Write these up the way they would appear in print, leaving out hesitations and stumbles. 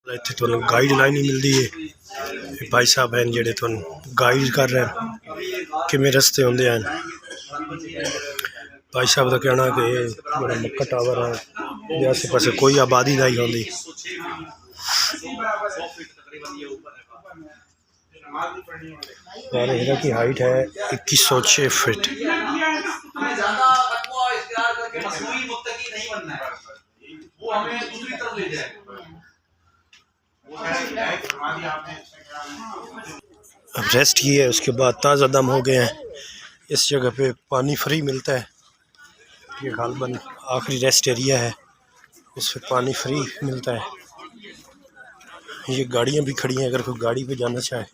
इत्थे तुहानू गाइडलाइन ही मिलती है। भाई साहब हैं जेडे तुहानू गाइड कर रहे हैं किवें रस्ते होंदे हैं। भाई साहब का कहना कि जेड़ा मक्का टावर है ये आसे पासे कोई आबादी नहीं होंदी। हिरा की हाइट है 2106 फीट। अब रेस्ट की है, उसके बाद ताज़ा दम हो गए हैं। इस जगह पे पानी फ्री मिलता है। ये गालबन आखिरी रेस्ट एरिया है, उस पर पानी फ्री मिलता है। ये गाड़ियाँ भी खड़ी हैं अगर कोई गाड़ी पे जाना चाहे।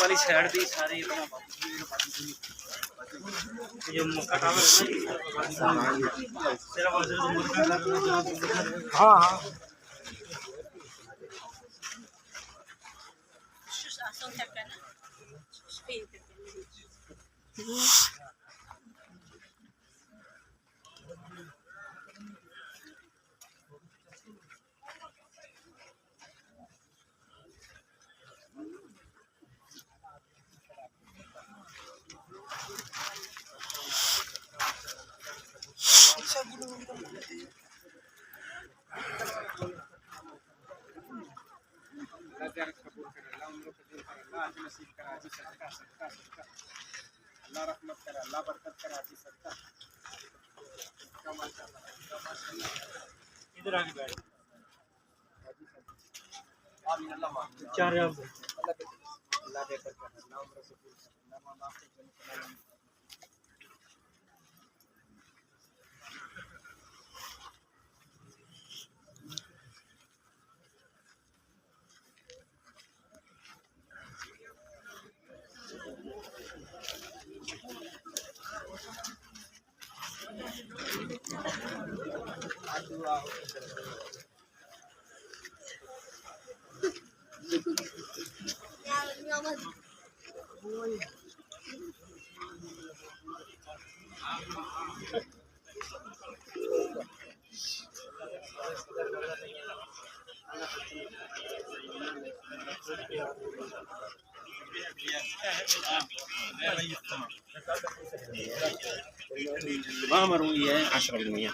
वाली साइड भी सारे हाँ हाँ अल्लाह रहमत करे, अल्लाह बरकत करे। आजी सबका इधर आके बैठ। आमीन। अल्लाह चार अल्लाह बेहतर करे, अल्लाह उम्र से पूरी करे, अल्लाह माफ करे। वहाँ मरूँ ये 10%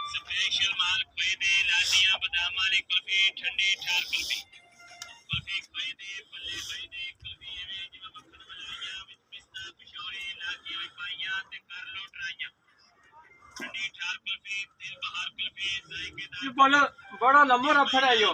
स्पेशल माल खोए दे लालियां बादाम वाली कुल्फी ठंडी ठार कुल्फी कुल्फी खोए दे पल्ले खोए दे कुल्फी एवें जिवें मक्खन मलाइयां विच पिस्ता कशोरी लाचियां पाइयां ते कर लो ट्राइयां ठंडी ठार कुल्फी दिल बहार कुल्फी जायकेदार बड़ा लंबा रफड़ है यो।